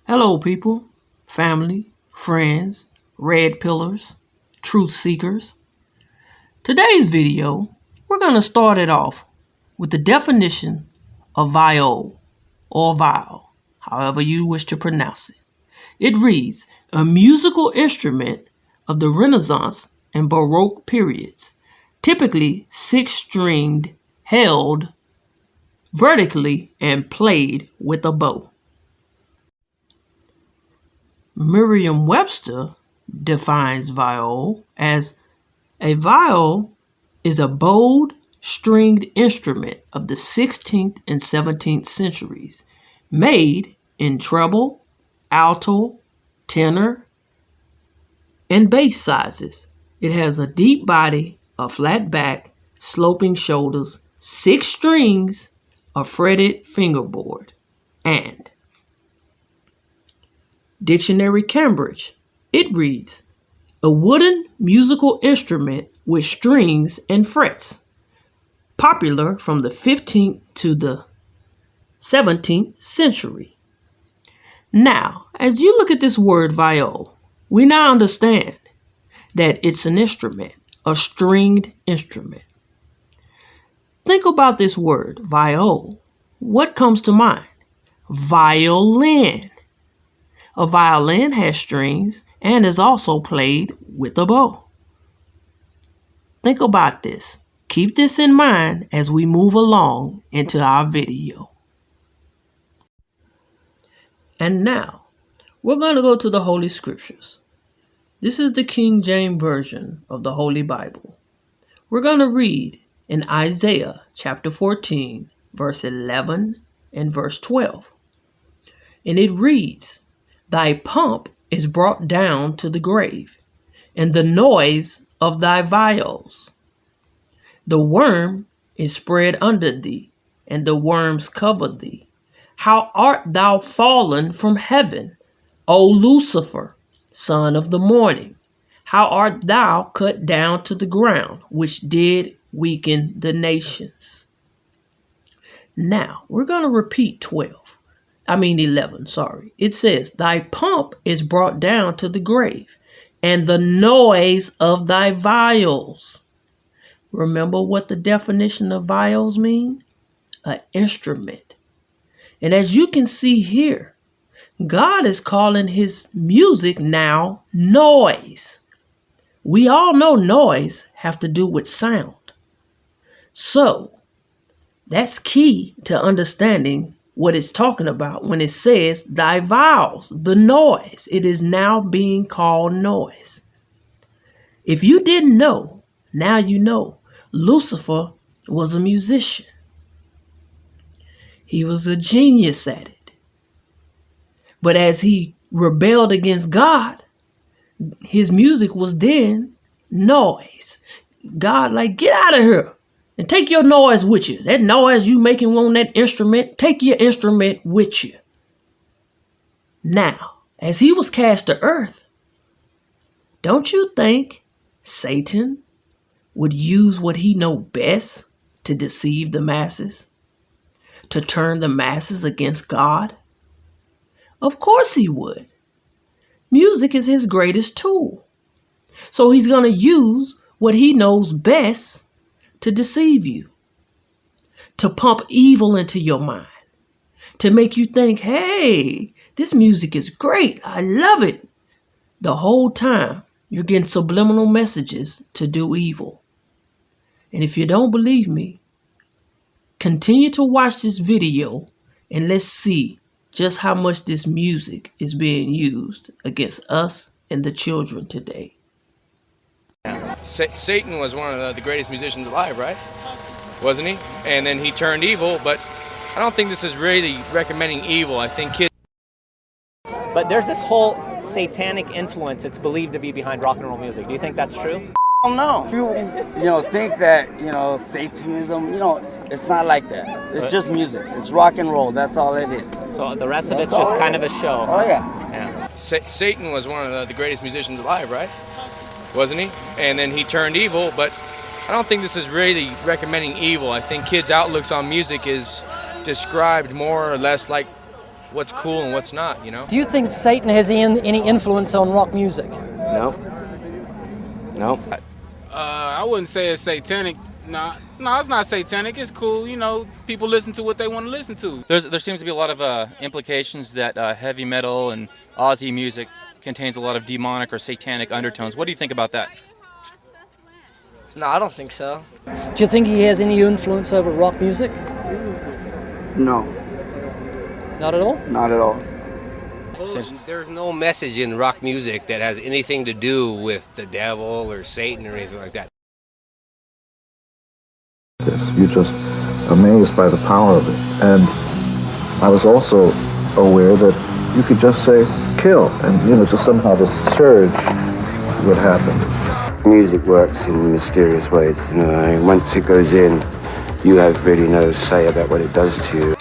Hello, people, family, friends, red pillars, truth seekers. Today's video, we're going to start it off with the definition of viol or viol, however you wish to pronounce it. It reads, a musical instrument of the Renaissance and Baroque periods, typically six-stringed, held vertically and played with a bow. Merriam-Webster defines viol as a viol is a bowed stringed instrument of the 16th and 17th centuries, made in treble, alto, tenor, and bass sizes. It has a deep body, a flat back, sloping shoulders, 6 strings, a fretted fingerboard, and Dictionary Cambridge. It reads, a wooden musical instrument with strings and frets, popular from the 15th to the 17th century. Now, as you look at this word viol, we now understand that it's an instrument, a stringed instrument. Think about this word, viol. What comes to mind? Violin. A violin has strings and is also played with a bow. Think about this. Keep this in mind as we move along into our video. And now, we're going to go to the Holy Scriptures. This is the King James Version of the Holy Bible. We're going to read in Isaiah chapter 14, verse 11 and verse 12. And it reads, thy pomp is brought down to the grave, and the noise of thy viols. The worm is spread under thee, and the worms cover thee. How art thou fallen from heaven, O Lucifer, son of the morning? How art thou cut down to the ground, which did weaken the nations? Now, we're going to repeat 11. It says, thy pomp is brought down to the grave, and the noise of thy viols. Remember what the definition of viols mean? An instrument. And as you can see here, God is calling his music now noise. We all know noise have to do with sound. So that's key to understanding what it's talking about when it says thy viols, the noise. It is now being called noise. If you didn't know, now you know. Lucifer was a musician. He was a genius at it. But as he rebelled against God, his music was then noise. God like, get out of here. And take your noise with you. That noise you making on that instrument, take your instrument with you. Now, as he was cast to earth, don't you think Satan would use what he know best to deceive the masses? To turn the masses against God? Of course he would. Music is his greatest tool. So he's going to use what he knows best to deceive you, to pump evil into your mind, to make you think, hey, this music is great. I love it. The whole time you're getting subliminal messages to do evil. And if you don't believe me, continue to watch this video and let's see just how much this music is being used against us and the children today. Satan was one of the greatest musicians alive, right? Wasn't he? And then he turned evil, but I don't think this is really recommending evil. I think kids... But there's this whole satanic influence it's believed to be behind rock and roll music. Do you think that's true? No. You think that, Satanism, it's not like that. It's just music. It's rock and roll. That's all it is. So the rest of it's just kind of a show. Oh, yeah. Satan was one of the greatest musicians alive, right? Wasn't he? And then he turned evil, but I don't think this is really recommending evil. I think kids' outlooks on music is described more or less like what's cool and what's not, you know? Do you think Satan has any influence on rock music? No. No. I wouldn't say it's satanic. No, it's not satanic. It's cool. You know, people listen to what they want to listen to. There seems to be a lot of implications that heavy metal and Aussie music contains a lot of demonic or satanic undertones. What do you think about that? No, I don't think so. Do you think he has any influence over rock music? No, Not at all? not at all. There's no message in rock music that has anything to do with the devil or Satan or anything like that. You're just amazed by the power of it. And I was also aware that you could just say, kill, and, just somehow this surge would happen. Music works in mysterious ways, and once it goes in, you have really no say about what it does to you.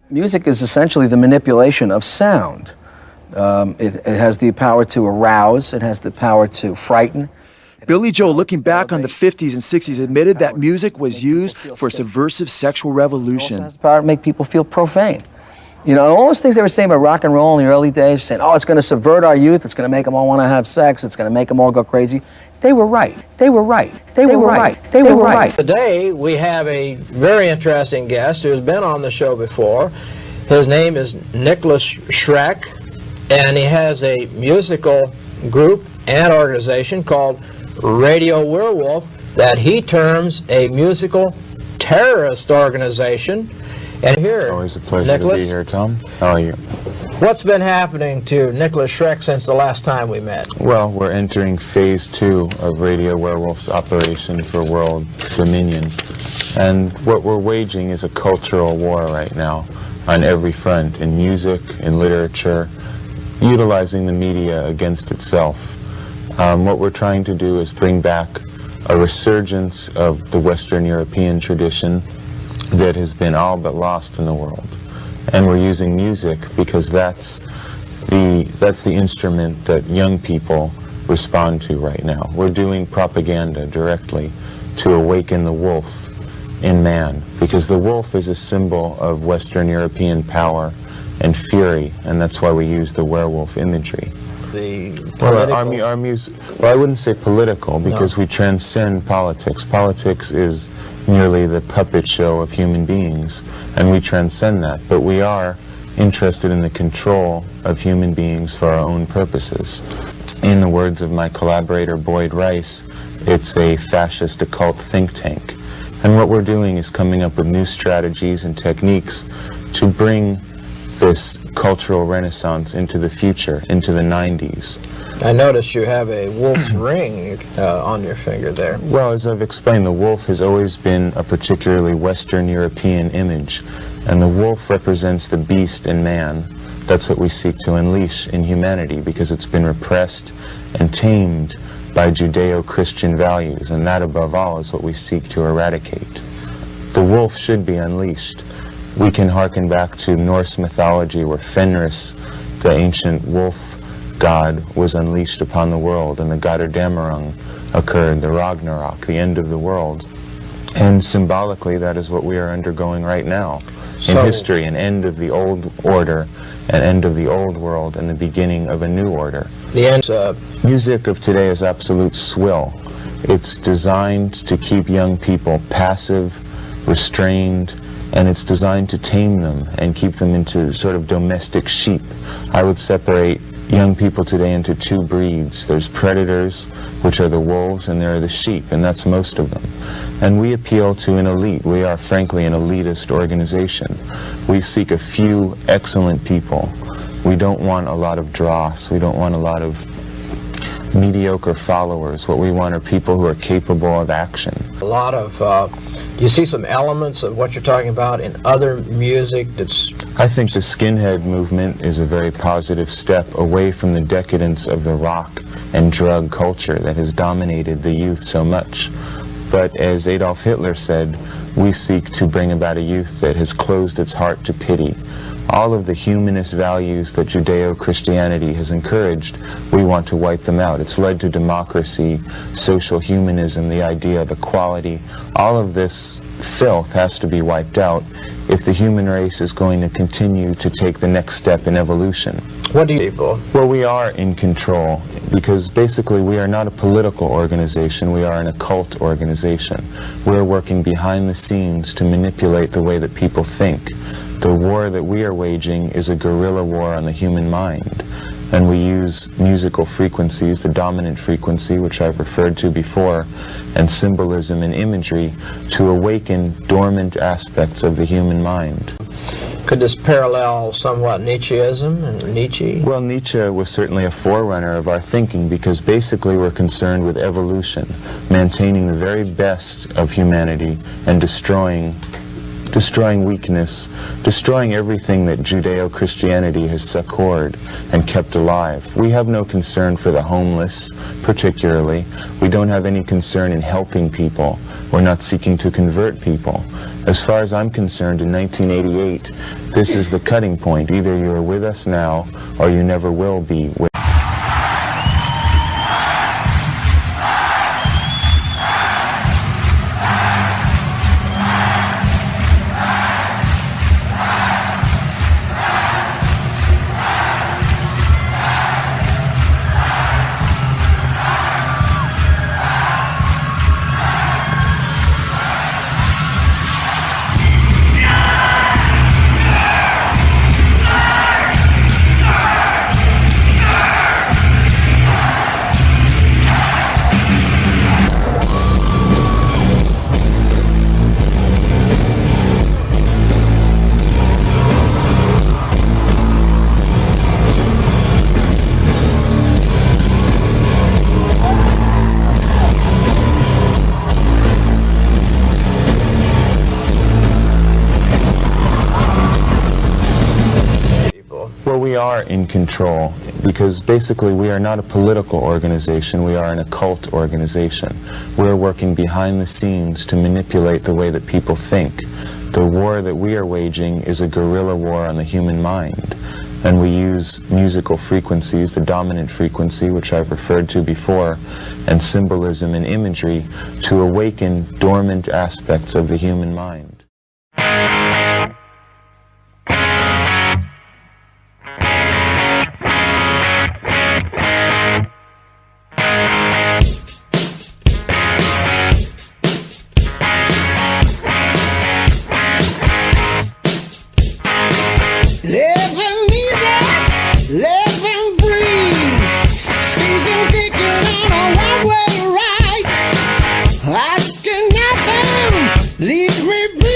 Music is essentially the manipulation of sound. It has the power to arouse, it has the power to frighten. Billy Joel, looking back on the 50s and 60s, admitted that music was used for a subversive sexual revolution. It has the power to make people feel profane. And all those things they were saying about rock and roll in the early days, saying, oh, it's going to subvert our youth, it's going to make them all want to have sex, it's going to make them all go crazy. They were right. They were right. They were right. They were right. Today, we have a very interesting guest who has been on the show before. His name is Nicholas Schreck, and he has a musical group and organization called Radio Werewolf that he terms a musical terrorist organization. And here, always a pleasure Nicholas, to be here, Tom. How are you? What's been happening to Nicholas Schreck since the last time we met? Well, we're entering phase 2 of Radio Werewolf's operation for world dominion. And what we're waging is a cultural war right now on every front, in music, in literature, utilizing the media against itself. What we're trying to do is bring back a resurgence of the Western European tradition that has been all but lost in the world. And we're using music because that's the instrument that young people respond to right now. We're doing propaganda directly to awaken the wolf in man, because the wolf is a symbol of Western European power and fury, and that's why we use the werewolf imagery. Our music, I wouldn't say political, because we transcend politics. Politics is merely the puppet show of human beings, and we transcend that. But we are interested in the control of human beings for our own purposes. In the words of my collaborator Boyd Rice, it's a fascist occult think tank. And what we're doing is coming up with new strategies and techniques to bring this cultural renaissance into the future, into the 90s. I noticed you have a wolf's ring on your finger there. Well, as I've explained, the wolf has always been a particularly Western European image, and the wolf represents the beast in man. That's what we seek to unleash in humanity, because it's been repressed and tamed by Judeo-Christian values, and that above all is what we seek to eradicate. The wolf should be unleashed. We can hearken back to Norse mythology, where Fenris, the ancient wolf god, was unleashed upon the world, and the Götterdämmerung occurred, the Ragnarok, the end of the world. And symbolically, that is what we are undergoing right now in history, an end of the old order, an end of the old world, and the beginning of a new order. The end. Music of today is absolute swill. It's designed to keep young people passive, restrained, and it's designed to tame them and keep them into sort of domestic sheep. I would separate young people today into two breeds. There's predators, which are the wolves, and there are the sheep, and that's most of them. And we appeal to an elite. We are, frankly, an elitist organization. We seek a few excellent people. We don't want a lot of dross. We don't want a lot of mediocre followers. What we want are people who are capable of action. A lot of, do you see some elements of what you're talking about in other music that's... I think the skinhead movement is a very positive step away from the decadence of the rock and drug culture that has dominated the youth so much. But as Adolf Hitler said, we seek to bring about a youth that has closed its heart to pity. All of the humanist values that Judeo-Christianity has encouraged, we want to wipe them out. It's led to democracy, social humanism, the idea of equality. All of this filth has to be wiped out if the human race is going to continue to take the next step in evolution. What do you people? Well, we are in control because basically we are not a political organization, we are an occult organization. We're working behind the scenes to manipulate the way that people think. The war that we are waging is a guerrilla war on the human mind. And we use musical frequencies, the dominant frequency, which I've referred to before, and symbolism and imagery to awaken dormant aspects of the human mind. Could this parallel somewhat Nietzscheism and Nietzsche? Well, Nietzsche was certainly a forerunner of our thinking because basically we're concerned with evolution, maintaining the very best of humanity and destroying weakness, destroying everything that Judeo-Christianity has succored and kept alive. We have no concern for the homeless, particularly. We don't have any concern in helping people. We're not seeking to convert people. As far as I'm concerned, in 1988, this is the cutting point. Either you're with us now, or you never will be with we are in control because basically we are not a political organization, we are an occult organization. We're working behind the scenes to manipulate the way that people think. The war that we are waging is a guerrilla war on the human mind. And we use musical frequencies, the dominant frequency, which I've referred to before, and symbolism and imagery to awaken dormant aspects of the human mind. Living easy, living free. Season ticket on a one-way ride. Asking nothing, leave me be.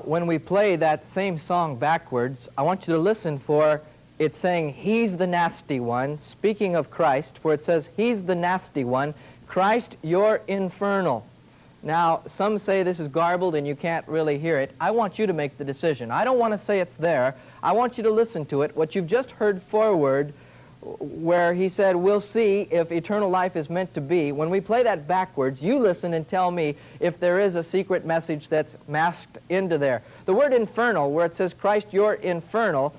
when we play that same song backwards, I want you to listen for it saying, He's the nasty one, speaking of Christ, for it says, He's the nasty one, Christ, you're infernal. Now, some say this is garbled and you can't really hear it. I want you to make the decision. I don't want to say it's there. I want you to listen to it. What you've just heard forward, where he said, we'll see if eternal life is meant to be. When we play that backwards, you listen and tell me if there is a secret message that's masked into there. The word infernal, where it says, Christ, you're infernal,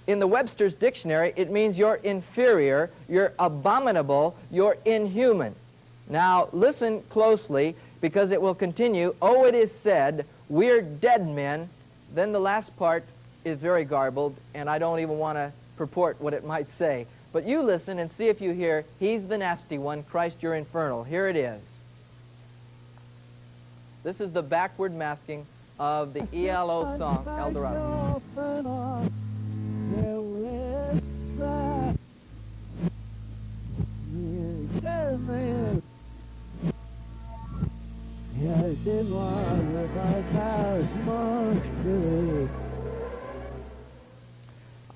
in the Webster's dictionary, it means you're inferior, you're abominable, you're inhuman. Now, listen closely, because it will continue. Oh, it is said, we're dead men. Then the last part is very garbled, and I don't even want to purport what it might say. But you listen and see if you hear, He's the nasty one, Christ, you're infernal. Here it is. This is the backward masking of the ELO song, El Dorado.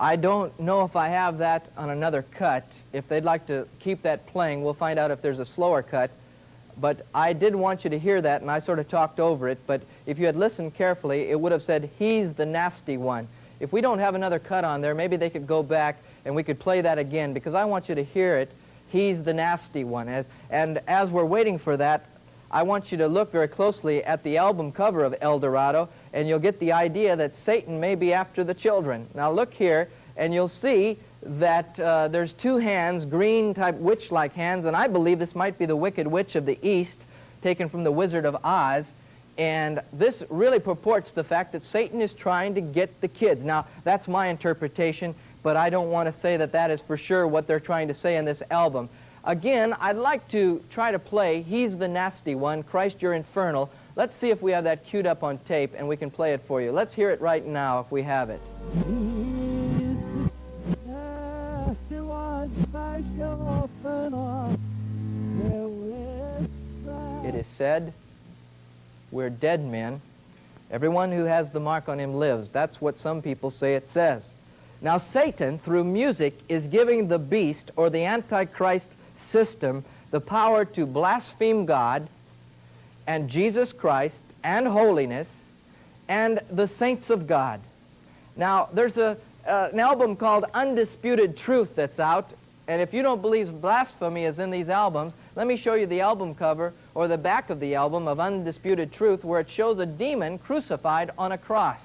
I don't know if I have that on another cut. If they'd like to keep that playing, we'll find out if there's a slower cut. But I did want you to hear that, and I sort of talked over it. But if you had listened carefully, it would have said, He's the nasty one. If we don't have another cut on there, maybe they could go back and we could play that again, because I want you to hear it. He's the nasty one. And as we're waiting for that, I want you to look very closely at the album cover of El Dorado, and you'll get the idea that Satan may be after the children. Now look here, and you'll see that there's two hands, green-type witch-like hands, and I believe this might be the Wicked Witch of the East, taken from the Wizard of Oz. And this really purports the fact that Satan is trying to get the kids. Now, that's my interpretation, but I don't want to say that that is for sure what they're trying to say in this album. Again, I'd like to try to play He's the Nasty One, Christ, You're Infernal. Let's see if we have that queued up on tape, and we can play it for you. Let's hear it right now if we have it. It is said, we're dead men. Everyone who has the mark on him lives. That's what some people say it says. Now, Satan, through music, is giving the beast, or the Antichrist system, the power to blaspheme God and Jesus Christ and holiness and the saints of God. Now, there's an album called Undisputed Truth that's out, and if you don't believe blasphemy is in these albums, let me show you the album cover or the back of the album of Undisputed Truth, where it shows a demon crucified on a cross.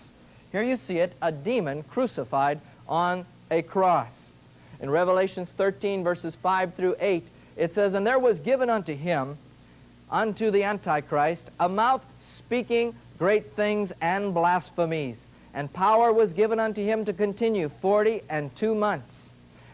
Here you see it, a demon crucified on a cross. In Revelations 13, verses 5 through 8, it says, And there was given unto him, unto the Antichrist, a mouth speaking great things and blasphemies. And power was given unto him to continue 42 months.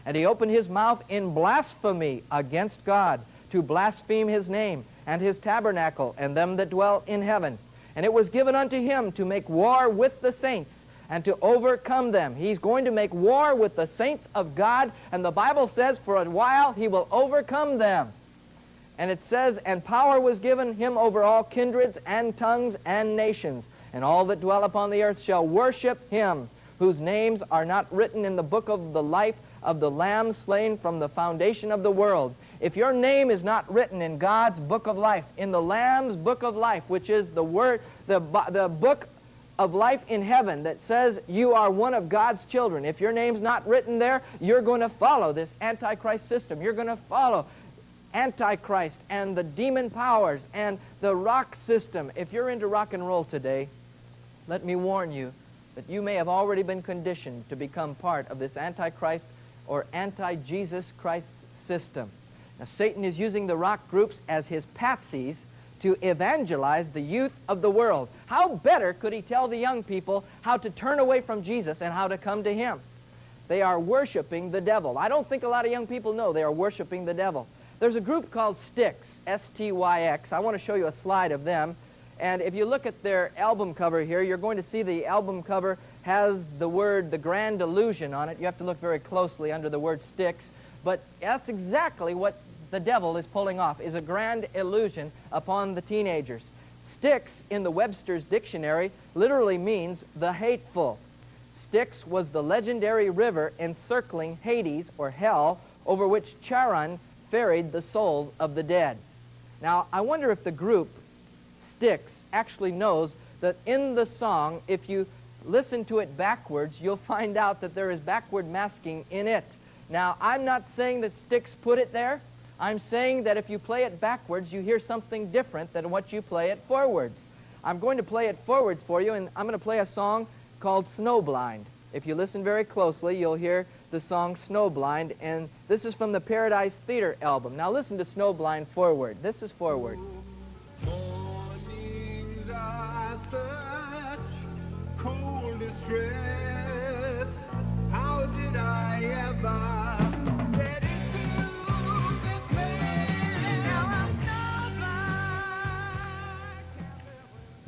And he opened his mouth in blasphemy against God, to blaspheme his name, and his tabernacle, and them that dwell in heaven. And it was given unto him to make war with the saints, and to overcome them. He's going to make war with the saints of God, and the Bible says for a while he will overcome them. And it says, And power was given him over all kindreds and tongues and nations, and all that dwell upon the earth shall worship him, whose names are not written in the book of the life of the Lamb slain from the foundation of the world. If your name is not written in God's book of life, in the Lamb's book of life, which is the word, the book of life in heaven that says you are one of God's children, if your name's not written there, you're going to follow this Antichrist system. You're going to follow Antichrist and the demon powers and the rock system. If you're into rock and roll today, let me warn you that you may have already been conditioned to become part of this Antichrist or anti-Jesus Christ system. Now, Satan is using the rock groups as his patsies to evangelize the youth of the world. How better could he tell the young people how to turn away from Jesus and how to come to him? They are worshiping the devil. I don't think a lot of young people know they are worshiping the devil. There's a group called Styx, S-T-Y-X. I want to show you a slide of them. And if you look at their album cover here, you're going to see the album cover has the word, The Grand Illusion on it. You have to look very closely under the word Styx. But that's exactly what the devil is pulling off, is a grand illusion upon the teenagers. Styx in the Webster's Dictionary literally means the hateful. Styx was the legendary river encircling Hades, or hell, over which Charon ferried the souls of the dead. Now, I wonder if the group Styx actually knows that in the song, if you listen to it backwards, you'll find out that there is backward masking in it. Now, I'm not saying that Styx put it there. I'm saying that if you play it backwards, you hear something different than what you play it forwards. I'm going to play it forwards for you, and I'm going to play a song called Snowblind. If you listen very closely, you'll hear the song Snowblind, and this is from the Paradise Theater album. Now listen to Snowblind forward. This is forward. Mornings are such cold distress. How did I ever get into this place? Now I'm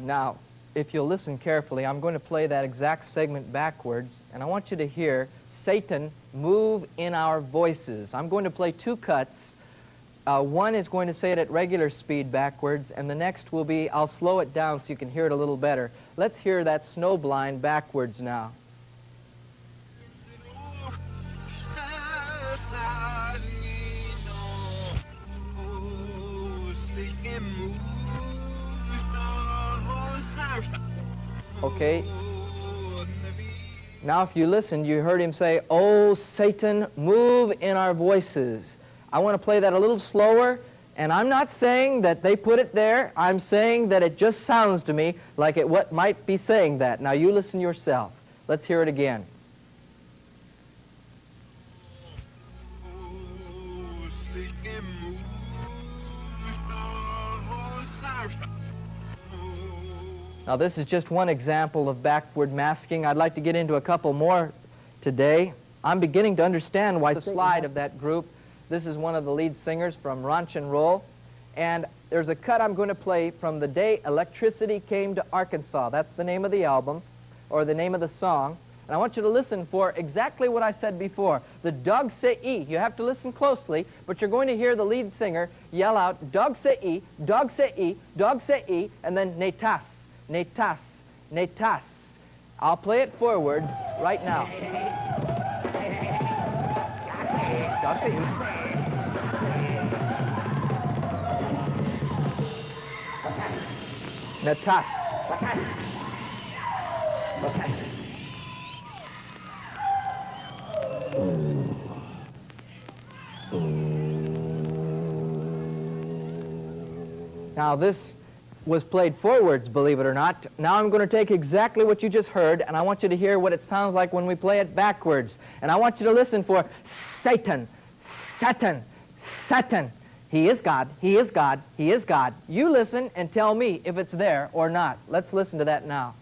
Now, if you'll listen carefully, I'm going to play that exact segment backwards, and I want you to hear Satan move in our voices. I'm going to play two cuts. One is going to say it at regular speed backwards, and the next will be, I'll slow it down so you can hear it a little better. Let's hear that Snowblind backwards now. Okay. Now if you listened, you heard him say, "Oh, Satan, move in our voices." I want to play that a little slower, and I'm not saying that they put it there. I'm saying that it just sounds to me like it what might be saying that. Now you listen yourself. Let's hear it again. Now this is just one example of backward masking. I'd like to get into a couple more today. I'm beginning to understand why the slide of that group. This is one of the lead singers from Ranch and Roll. And there's a cut I'm going to play from The Day Electricity Came to Arkansas. That's the name of the album, or the name of the song. And I want you to listen for exactly what I said before. The Dog Say E. You have to listen closely, but you're going to hear the lead singer yell out, "Dog Say E, Dog Say E, Dog Say E," and then "Netas, Netas, Netas." I'll play it forward right now. Dog Say E. Netas. Now this was played forwards, believe it or not. Now I'm going to take exactly what you just heard, and I want you to hear what it sounds like when we play it backwards. And I want you to listen for Satan, Satan, Satan. He is God, He is God, He is God. You listen and tell me if it's there or not. Let's listen to that now.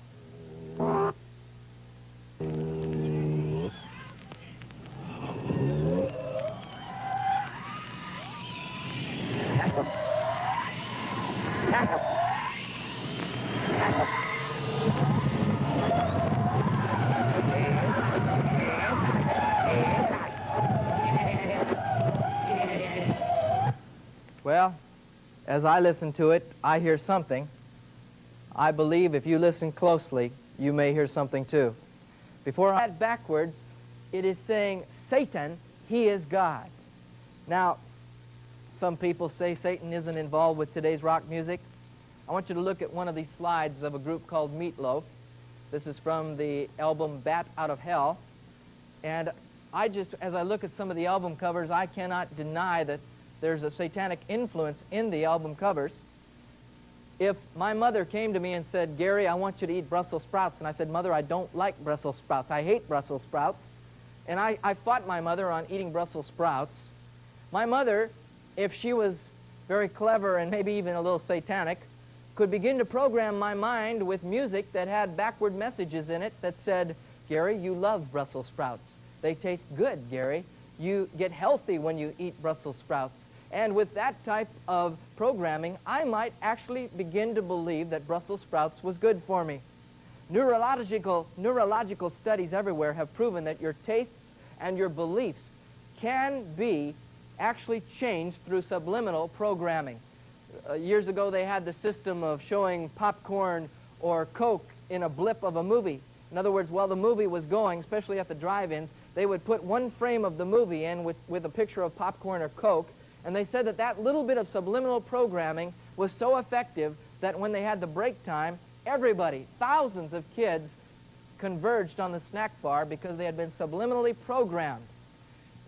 Well, as I listen to it, I hear something. I believe if you listen closely, you may hear something too. Before I add backwards, it is saying, Satan, he is God. Now, some people say Satan isn't involved with today's rock music. I want you to look at one of these slides of a group called Meatloaf. This is from the album Bat Out of Hell. And as I look at some of the album covers, I cannot deny that there's a satanic influence in the album covers. If my mother came to me and said, "Gary, I want you to eat Brussels sprouts," and I said, "Mother, I don't like Brussels sprouts. I hate Brussels sprouts," and I fought my mother on eating Brussels sprouts, my mother, if she was very clever and maybe even a little satanic, could begin to program my mind with music that had backward messages in it that said, "Gary, you love Brussels sprouts. They taste good, Gary. You get healthy when you eat Brussels sprouts." And with that type of programming, I might actually begin to believe that Brussels sprouts was good for me. Neurological studies everywhere have proven that your tastes and your beliefs can be actually changed through subliminal programming. Years ago, they had the system of showing popcorn or Coke in a blip of a movie. In other words, while the movie was going, especially at the drive-ins, they would put one frame of the movie in with a picture of popcorn or Coke, and they said that that little bit of subliminal programming was so effective that when they had the break time, everybody, thousands of kids, converged on the snack bar because they had been subliminally programmed.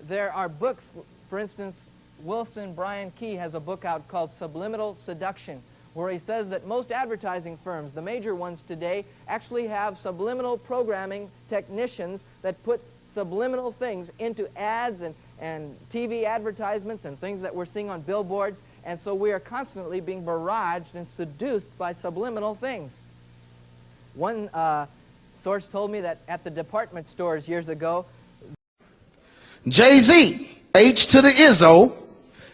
There are books, for instance, Wilson Brian Key has a book out called Subliminal Seduction, where he says that most advertising firms, the major ones today, actually have subliminal programming technicians that put subliminal things into ads and TV advertisements and things that we're seeing on billboards, and so we are constantly being barraged and seduced by subliminal things. One source told me that at the department stores years ago, Jay-Z, H to the Izzo,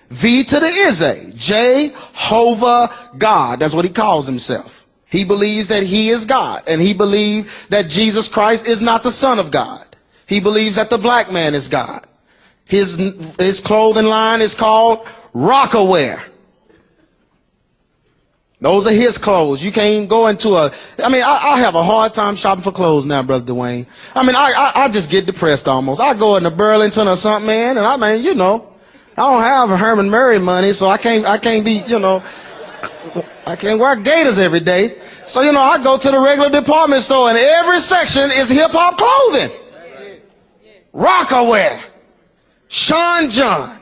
V to the Izzy, Jehovah God. That's what he calls himself. He believes that he is God, and he believes that Jesus Christ is not the Son of God. He believes that the black man is God. His clothing line is called Rockaware. Those are his clothes. You can't go into I have a hard time shopping for clothes now, Brother Dwayne. I just get depressed almost. I go into Burlington or something, man, and I don't have Herman Murray money, so I can't be, I can't wear gaiters every day. So, I go to the regular department store, and every section is hip-hop clothing. Rockaware, Sean John.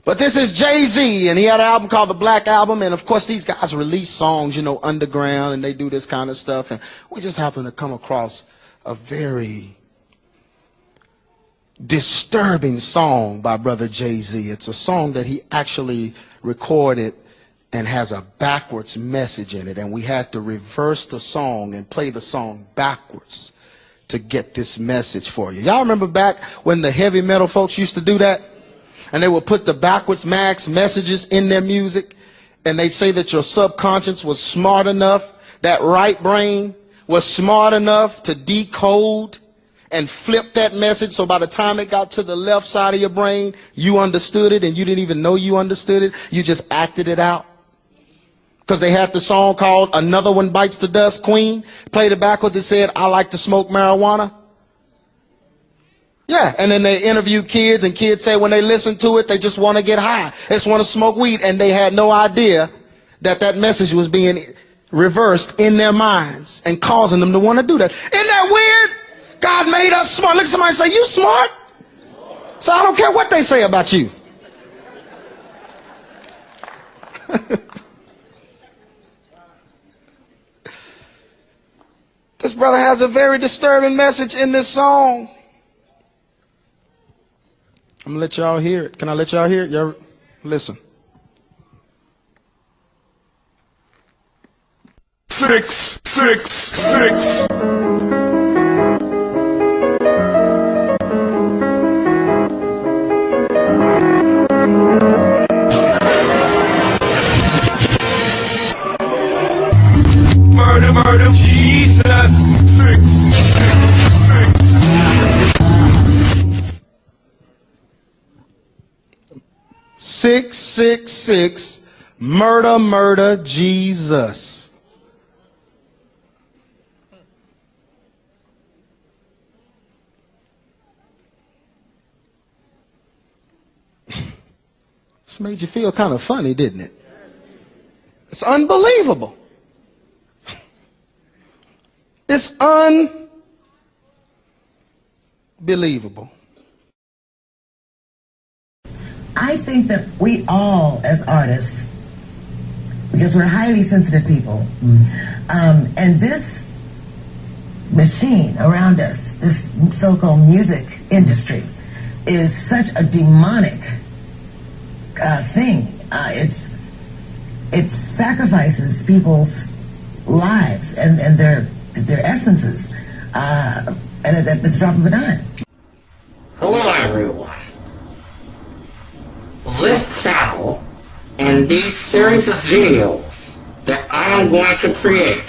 But this is Jay-Z, and he had an album called The Black Album, and of course these guys release songs, underground, and they do this kind of stuff, and we just happen to come across a very disturbing song by Brother Jay-Z. It's a song that he actually recorded and has a backwards message in it, and we had to reverse the song and play the song backwards to get this message for you. Y'all remember back when the heavy metal folks used to do that? And they would put the backwards messages in their music, and they'd say that your subconscious was smart enough, that right brain was smart enough to decode and flip that message, so by the time it got to the left side of your brain, you understood it, and you didn't even know you understood it. You just acted it out. Because they had the song called Another One Bites the Dust, Queen. Played it backwards. It said, I like to smoke marijuana. Yeah, and then they interviewed kids, and kids say when they listen to it, they just want to get high. They just want to smoke weed, and they had no idea that that message was being reversed in their minds and causing them to want to do that. Isn't that weird? God made us smart. Look at somebody say, you smart? So I don't care what they say about you. This brother has a very disturbing message in this song. I'm going to let y'all hear it. Can I let y'all hear it? Y'all listen. 666. Murder, murder, Jesus. 666. 666, murder, murder, Jesus. This made you feel kind of funny, didn't it? It's unbelievable. It's unbelievable. I think that we all, as artists, because we're highly sensitive people, and this machine around us, this so-called music industry, is such a demonic thing. It sacrifices people's lives and their essences at the drop of a dime. Hello, everyone. This channel and these series of videos that I am going to create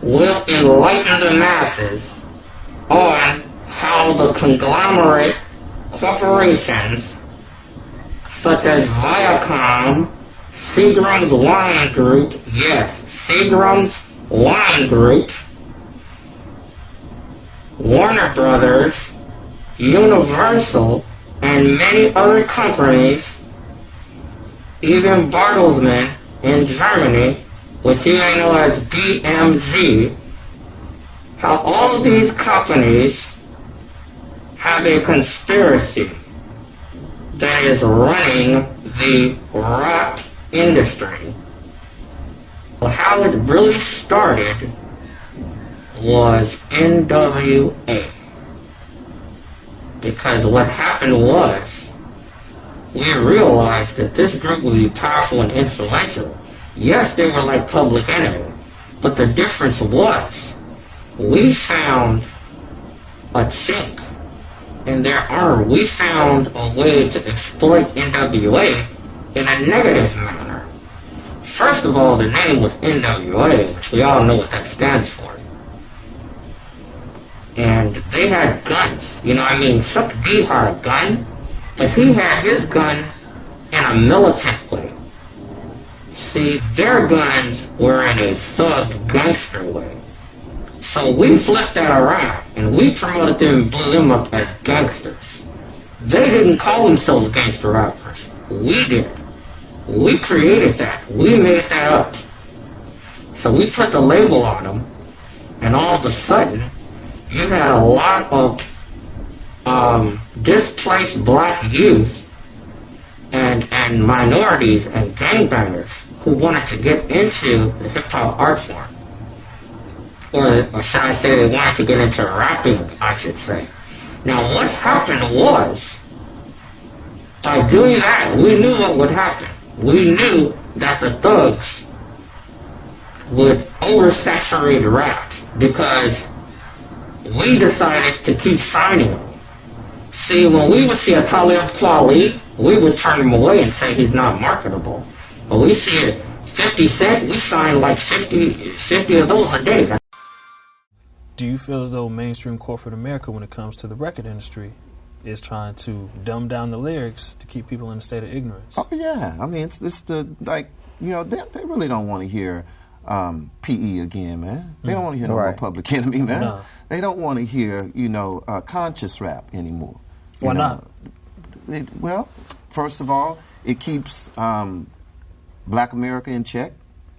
will enlighten the masses on how the conglomerate corporations such as Viacom, Seagram's Wine Group, yes, Seagram's Wine Group, Warner Brothers, Universal, and many other companies, even Bertelsmann in Germany, which you may know as DMG, how all these companies have a conspiracy that is running the rap industry. Well, how it really started was NWA. Because what happened was, we realized that this group would be powerful and influential. Yes, they were like Public Enemy, but the difference was, we found a chink in their armor. We found a way to exploit NWA in a negative manner. First of all, the name was NWA, which we all know what that stands for. And they had guns. You know, I mean, Chuck D had a gun, but he had his gun in a militant way. See, their guns were in a thug gangster way. So we flipped that around, and we promoted them and blew them up as gangsters. They didn't call themselves gangster rappers. We did. We created that. We made that up. So we put the label on them, and all of a sudden, you had a lot of displaced black youth and minorities and gangbangers who wanted to get into the hip-hop art form. Or should I say they wanted to get into rapping, I should say. Now what happened was, by doing that, we knew what would happen. We knew that the thugs would oversaturate rap because we decided to keep signing them. See, when we would see a Talib Kweli, we would turn him away and say he's not marketable. But we see it 50 Cent, we sign like 50 of those a day. Do you feel as though mainstream corporate America, when it comes to the record industry, is trying to dumb down the lyrics to keep people in a state of ignorance? Oh yeah, I mean it's the like, you know, they really don't want to hear PE again, man. They don't want to hear no more Public Enemy, man. No. They don't want to hear, you know, conscious rap anymore. Why not? Well, first of all, it keeps Black America in check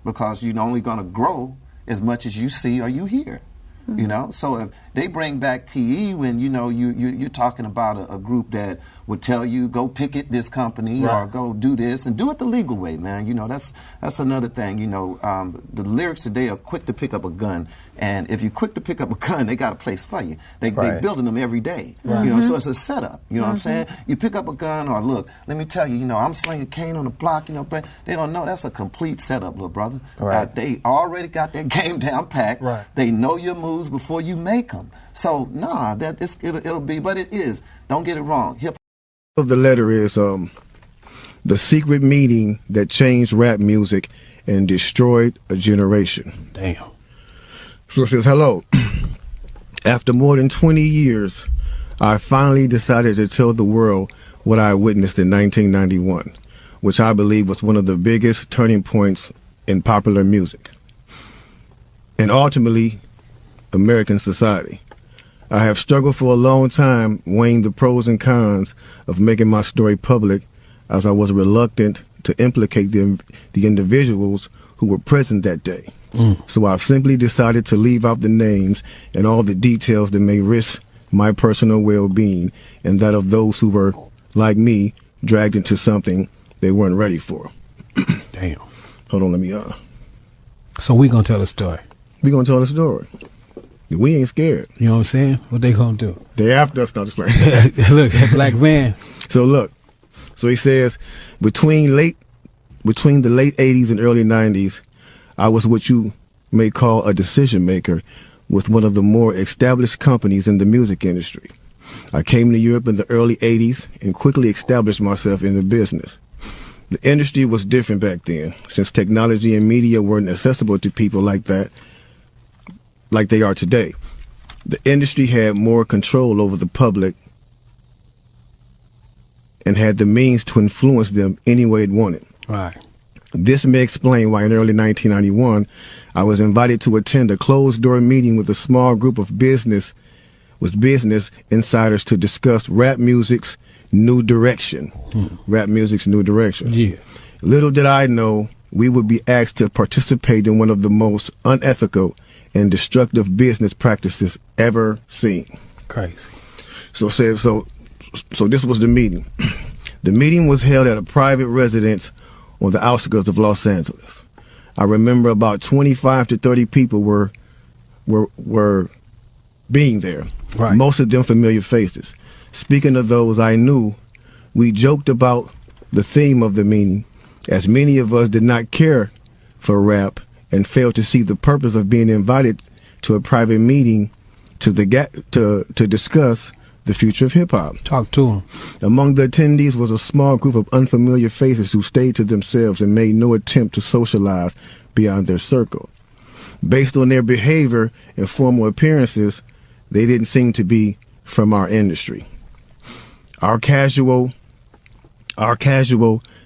because you're only going to grow as much as you see or you hear. You know, so if they bring back PE when, you know, you're talking about a group that would tell you go picket this company or go do this and do it the legal way, man. You know, that's another thing. You know, the lyrics today are quick to pick up a gun, and if you're quick to pick up a gun, they got a place for you. They building them every day. You know, so it's a setup. You know what I'm saying? You pick up a gun or look, let me tell you, you know, I'm slinging cane on the block. You know, but they don't know that's a complete setup, little brother. They already got their game down packed. They know your moves before you make them. So nah, it'll be, but it is. Don't get it wrong. Hip. The letter is the secret meeting that changed rap music and destroyed a generation. Damn. So it says, hello. After more than 20 years, I finally decided to tell the world what I witnessed in 1991, which I believe was one of the biggest turning points in popular music and ultimately American society. I have struggled for a long time weighing the pros and cons of making my story public, as I was reluctant to implicate the individuals who were present that day. So I've simply decided to leave out the names and all the details that may risk my personal well-being and that of those who were, like me, dragged into something they weren't ready for. Damn. Hold on, let me So we gonna tell a story. We gonna tell a story. We ain't scared. You know what I'm saying? What they gonna do? They after us, not just playing. Look, that black van. So look, so he says, between the late 80s and early 90s, I was what you may call a decision maker with one of the more established companies in the music industry. I came to Europe in the early 80s and quickly established myself in the business. The industry was different back then, since technology and media weren't accessible to people like that, like they are today. The industry had more control over the public and had the means to influence them any way it wanted. Right. This may explain why in early 1991, I was invited to attend a closed-door meeting with a small group of business insiders to discuss rap music's new direction. Rap music's new direction. Yeah. Little did I know we would be asked to participate in one of the most unethical and destructive business practices ever seen. Crazy. So this was the meeting. The meeting was held at a private residence on the outskirts of Los Angeles. I remember about 25 to 30 people were being there. Right. Most of them familiar faces. Speaking of those I knew, we joked about the theme of the meeting, as many of us did not care for rap and failed to see the purpose of being invited to a private meeting to discuss the future of hip-hop. Talk to him. Among the attendees was a small group of unfamiliar faces who stayed to themselves and made no attempt to socialize beyond their circle. Based on their behavior and formal appearances, they didn't seem to be from our industry. Our casual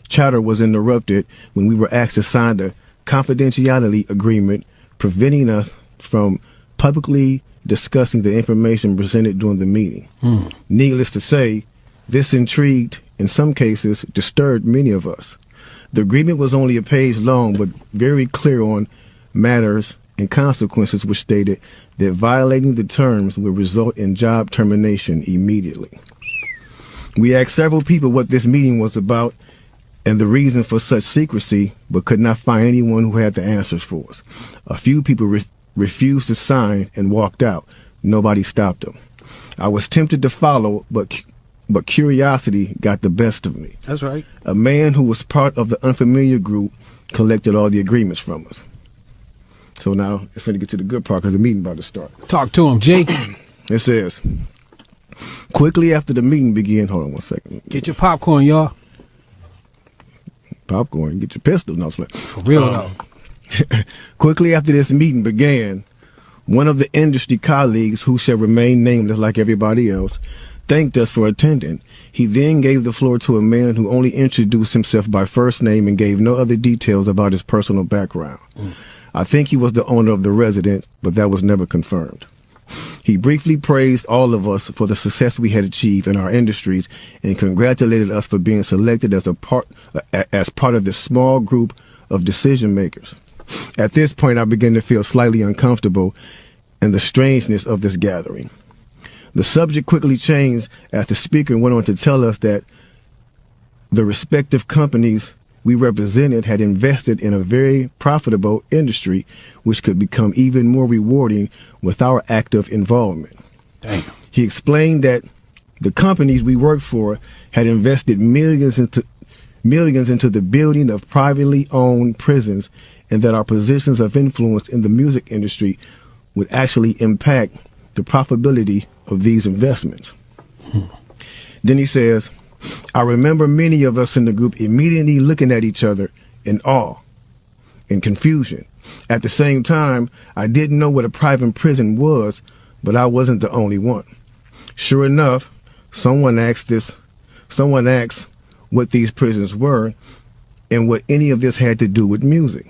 chatter was interrupted when we were asked to sign the confidentiality agreement, preventing us from publicly discussing the information presented during the meeting. Needless to say, this intrigued, in some cases, disturbed many of us. The agreement was only a page long, but very clear on matters and consequences, which stated that violating the terms would result in job termination immediately. We asked several people what this meeting was about and the reason for such secrecy, but could not find anyone who had the answers for us. A few people refused to sign and walked out. Nobody stopped them. I was tempted to follow, but curiosity got the best of me. That's right. A man who was part of the unfamiliar group collected all the agreements from us. So now it's going to get to the good part because the meeting about to start. Talk to him, Jake. It says, quickly after the meeting began, hold on one second. Get your popcorn, y'all. Popcorn, get your pistol. No, for real though. Quickly after this meeting began, one of the industry colleagues, who shall remain nameless like everybody else, thanked us for attending. He then gave the floor to a man who only introduced himself by first name and gave no other details about his personal background. I think he was the owner of the residence, but that was never confirmed. He briefly praised all of us for the success we had achieved in our industries and congratulated us for being selected as part of this small group of decision makers. At this point, I began to feel slightly uncomfortable in the strangeness of this gathering. The subject quickly changed as the speaker went on to tell us that the respective companies we represented had invested in a very profitable industry, which could become even more rewarding with our active involvement. Damn. He explained that the companies we worked for had invested millions into the building of privately owned prisons, and that our positions of influence in the music industry would actually impact the profitability of these investments. Then he says, I remember many of us in the group immediately looking at each other in awe and confusion. At the same time, I didn't know what a private prison was, but I wasn't the only one. Sure enough, someone asked what these prisons were and what any of this had to do with music.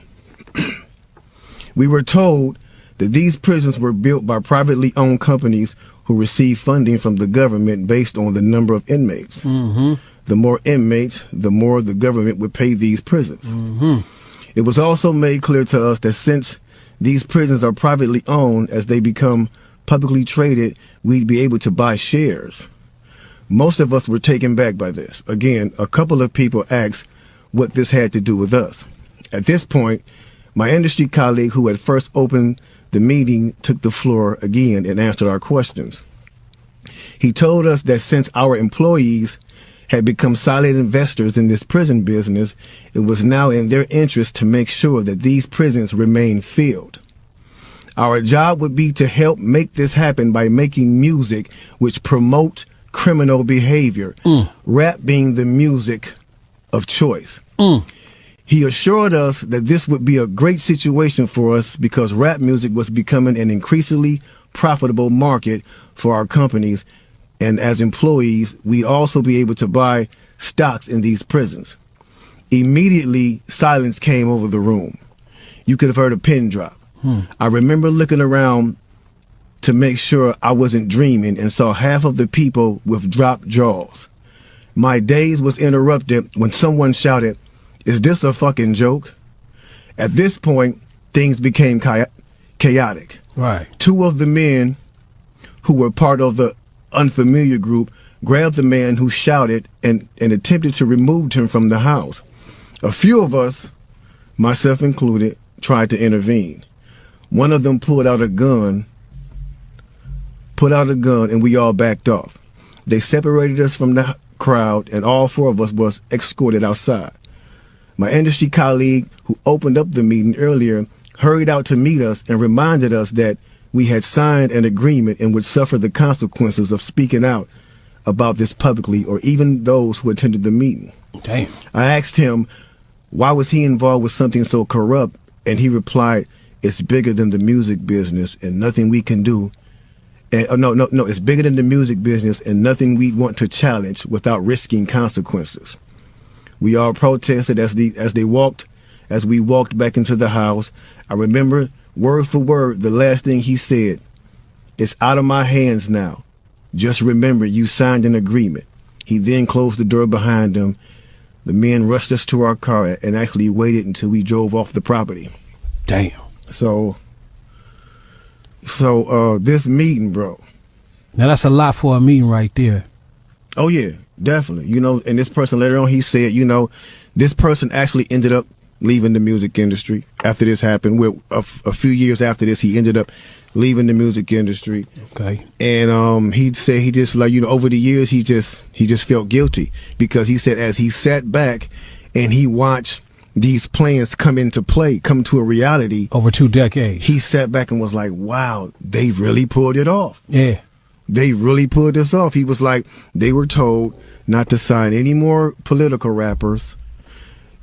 We were told that these prisons were built by privately owned companies who received funding from the government based on the number of inmates. The more inmates, the more the government would pay these prisons. It was also made clear to us that since these prisons are privately owned, as they become publicly traded, we'd be able to buy shares. Most of us were taken back by this. Again, a couple of people asked what this had to do with us. At this point, my industry colleague who had first opened the meeting took the floor again and answered our questions. He told us that since our employees had become silent investors in this prison business, it was now in their interest to make sure that these prisons remain filled. Our job would be to help make this happen by making music which promote criminal behavior, rap being the music of choice. He assured us that this would be a great situation for us because rap music was becoming an increasingly profitable market for our companies, and as employees, we'd also be able to buy stocks in these prisons. Immediately, silence came over the room. You could have heard a pin drop. I remember looking around to make sure I wasn't dreaming and saw half of the people with dropped jaws. My daze was interrupted when someone shouted, "Is this a fucking joke?" At this point, things became chaotic. Right. Two of the men who were part of the unfamiliar group grabbed the man who shouted and attempted to remove him from the house. A few of us, myself included, tried to intervene. One of them pulled out a gun, and we all backed off. They separated us from the crowd, and all four of us was escorted outside. My industry colleague, who opened up the meeting earlier, hurried out to meet us and reminded us that we had signed an agreement and would suffer the consequences of speaking out about this publicly, or even those who attended the meeting. Damn. I asked him, why was he involved with something so corrupt? And he replied, it's bigger than the music business and nothing we can do. And no, it's bigger than the music business and nothing we want to challenge without risking consequences. We all protested as we walked back into the house. I remember word for word the last thing he said. It's out of my hands now. Just remember you signed an agreement. He then closed the door behind him. The men rushed us to our car and actually waited until we drove off the property. Damn. So this meeting, bro. Now that's a lot for a meeting right there. Oh yeah, definitely. You know, and this person later on, he said, you know, this person actually ended up leaving the music industry after this happened. A few years after this, he ended up leaving the music industry. Okay. And he said he just, like, you know, over the years he just felt guilty because he said as he sat back and he watched these plans come to a reality over 2 decades, he sat back and was like, wow, they really pulled it off. Yeah. They really pulled this off. He was like, they were told not to sign any more political rappers,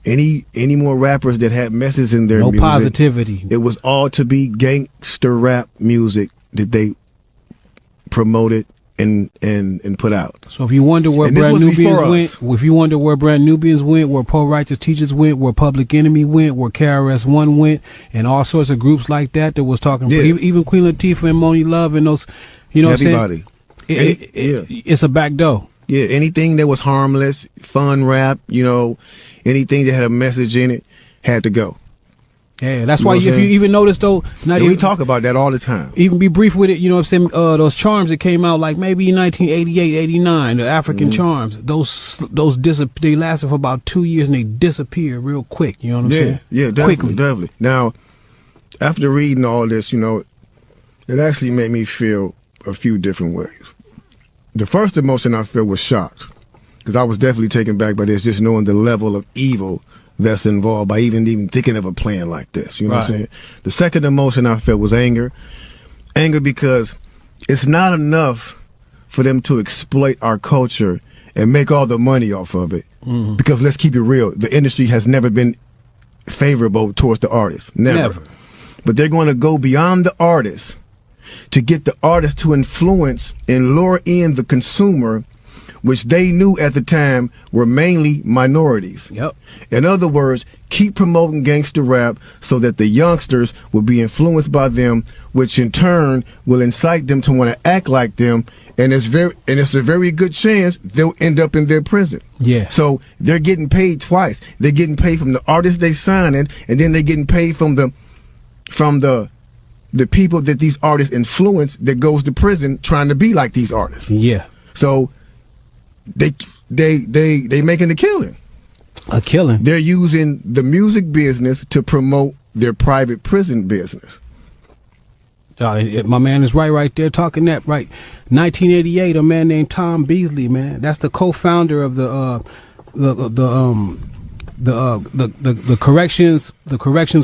any more rappers that had messages in their music. No positivity. It was all to be gangster rap music that they promoted and put out. So if you wonder where Brand Nubians went, where Pro Righteous Teachers went, where Public Enemy went, where KRS-One went, and all sorts of groups like that was talking, even Queen Latifah and Moni Love and those, you know everybody. What I'm saying? It's a back door. Yeah, anything that was harmless, fun rap, you know, anything that had a message in it had to go. Yeah, that's why if you even notice though, we talk about that all the time. Even be brief with it, you know what I'm saying? Those charms that came out like maybe 1988, 89, the African charms, those they lasted for about 2 years and they disappeared real quick. You know what I'm saying? Yeah, definitely. Now, after reading all this, you know, it actually made me feel a few different ways. The first emotion I felt was shocked because I was definitely taken back by this, just knowing the level of evil that's involved by even thinking of a plan like this. You know what I'm saying? The second emotion I felt was anger. Anger because it's not enough for them to exploit our culture and make all the money off of it. Mm-hmm. Because let's keep it real, the industry has never been favorable towards the artists. Never. But they're going to go beyond the artists to get the artist to influence and lure in the consumer, which they knew at the time were mainly minorities. Yep. In other words, keep promoting gangster rap so that the youngsters will be influenced by them, which in turn will incite them to want to act like them, and it's a very good chance they'll end up in their prison. Yeah. So they're getting paid twice. They're getting paid from the artists they signing, and then they're getting paid from the people that these artists influence that goes to prison trying to be like these artists. Yeah. So they making a killing. A killing. They're using the music business to promote their private prison business. My man is right there talking that right. 1988, a man named Tom Beasley, man. That's the co-founder of the corrections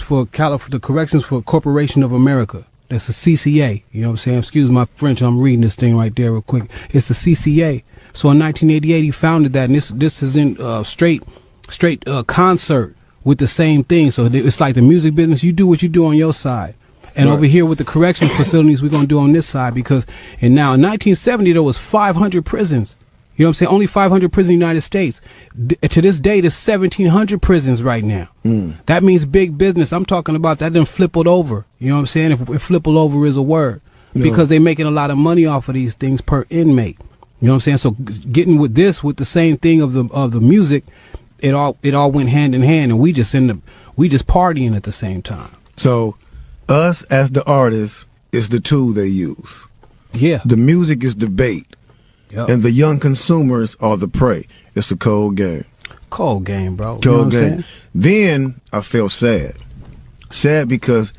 for Corporation of America. That's the CCA. You know what I'm saying? Excuse my French. I'm reading this thing right there real quick. It's the CCA. So in 1988 he founded that, and this is in straight concert with the same thing. So it's like the music business. You do what you do on your side, and over here with the correction facilities we're gonna do on this side, because now in 1970 there was 500 prisons. You know what I'm saying? Only 500 prisons in the United States. To this day, there's 1,700 prisons right now. That means big business. I'm talking about that done flippled over. You know what I'm saying? If flippled over is a word. Because they're making a lot of money off of these things per inmate. You know what I'm saying? So getting with this, with the same thing of the music, it all went hand in hand, and we just partying at the same time. So us as the artists is the tool they use. Yeah. The music is the bait. Yep. And the young consumers are the prey. It's a cold game. Cold game, bro. Cold game. Then I felt sad. Sad because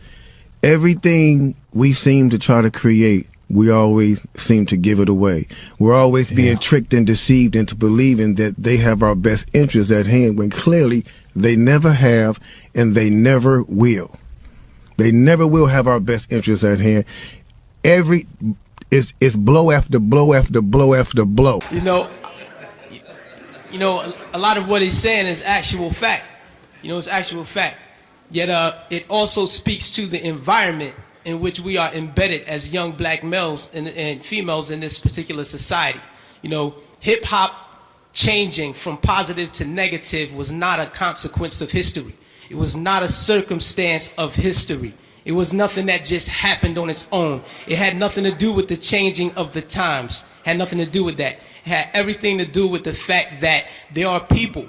everything we seem to try to create, we always seem to give it away. We're always being tricked and deceived into believing that they have our best interests at hand when clearly they never have and they never will. They never will have our best interests at hand. It's blow after blow after blow after blow. You know, a lot of what he's saying is actual fact. It's actual fact. Yet it also speaks to the environment in which we are embedded as young black males and females in this particular society. Hip hop changing from positive to negative was not a consequence of history. It was not a circumstance of history. It was nothing that just happened on its own. It had nothing to do with the changing of the times. It had nothing to do with that. It had everything to do with the fact that there are people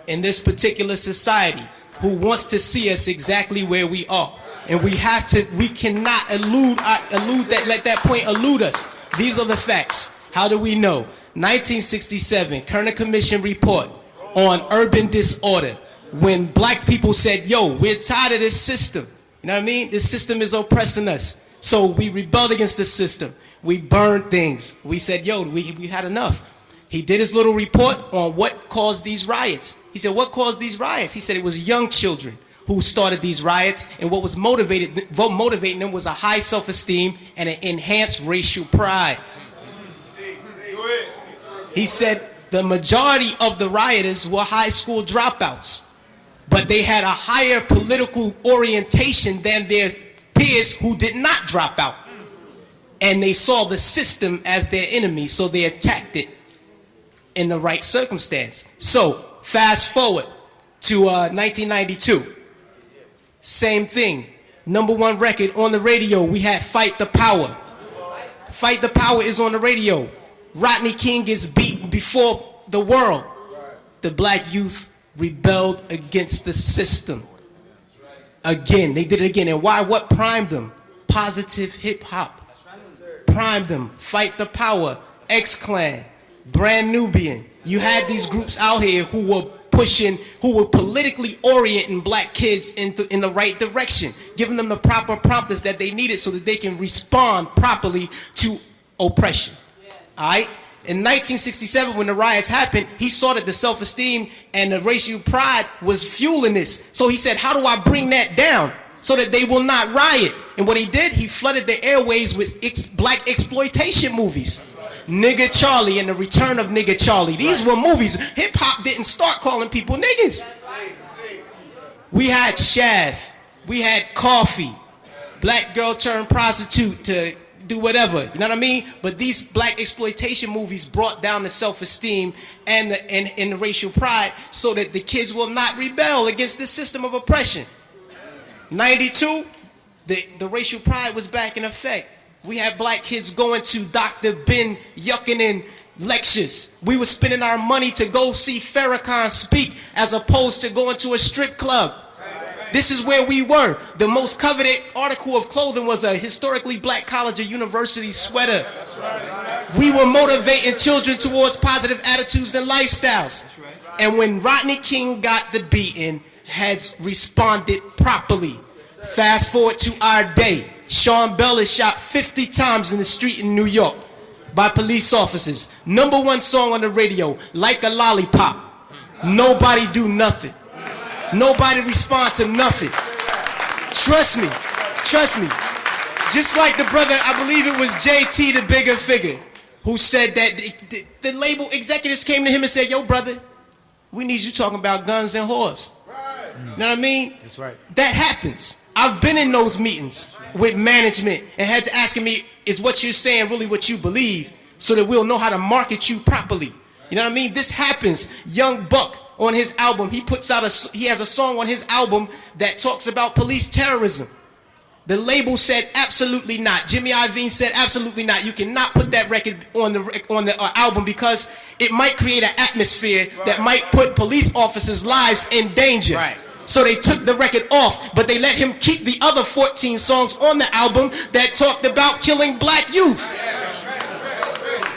in this particular society who wants to see us exactly where we are. And we cannot let that point elude us. These are the facts. How do we know? 1967, Kerner Commission report on urban disorder. When black people said, yo, we're tired of this system. You know what I mean? This system is oppressing us. So we rebelled against the system. We burned things. We said, yo, we had enough. He did his little report on what caused these riots. He said, what caused these riots? He said it was young children who started these riots, and what was motivating them was a high self-esteem and an enhanced racial pride. He said the majority of the rioters were high school dropouts, but they had a higher political orientation than their peers who did not drop out. And they saw the system as their enemy, so they attacked it in the right circumstance. So, fast forward to 1992. Same thing. #1 record on the radio, we had Fight the Power. Fight the Power is on the radio. Rodney King gets beaten before the world. The black youth rebelled against the system. Again, they did it again. And why? What primed them? Positive hip hop. Primed them. Fight the Power, X-Clan, Brand Nubian. You had these groups out here who were politically orienting black kids in the right direction, giving them the proper prompters that they needed so that they can respond properly to oppression. All right? In 1967, when the riots happened, he saw that the self-esteem and the racial pride was fueling this. So he said, how do I bring that down so that they will not riot? And what he did, he flooded the airways with black exploitation movies. Nigga Charlie and the Return of Nigga Charlie. These were movies. Hip-hop didn't start calling people niggas. We had Shaft. We had Coffee. Black girl turned prostitute to do whatever, you know what I mean? But these black exploitation movies brought down the self-esteem and the racial pride so that the kids will not rebel against this system of oppression. 92, the racial pride was back in effect. We had black kids going to Dr. Ben Yuckinen lectures. We were spending our money to go see Farrakhan speak as opposed to going to a strip club. This is where we were. The most coveted article of clothing was a historically black college or university sweater. We were motivating children towards positive attitudes and lifestyles. And when Rodney King got the beating, heads responded properly. Fast forward to our day. Sean Bell is shot 50 times in the street in New York by police officers. #1 song on the radio, Like a Lollipop. Nobody do nothing. Nobody respond to nothing. Trust me. Just like the brother, I believe it was JT, the bigger figure, who said that the label executives came to him and said, yo, brother, we need you talking about guns and whores. You know what I mean? That's right. That happens. I've been in those meetings with management and had to ask me, is what you're saying really what you believe? so that we'll know how to market you properly. You know what I mean? This happens. Young Buck on his album, he has a song on his album that talks about police terrorism. The label said absolutely not. Jimmy Iovine said absolutely not. You cannot put that record on the album because it might create an atmosphere that might put police officers' lives in danger. Right. So they took the record off, but they let him keep the other 14 songs on the album that talked about killing black youth.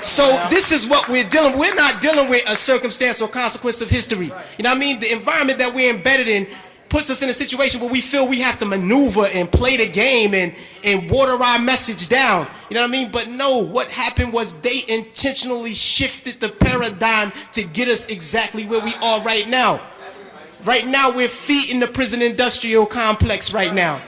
So this is what we're dealing with. We're not dealing with a circumstance or consequence of history. You know what I mean? The environment that we're embedded in puts us in a situation where we feel we have to maneuver and play the game and water our message down. You know what I mean? But no, what happened was they intentionally shifted the paradigm to get us exactly where we are right now. Right now, we're feeding the prison industrial complex right now.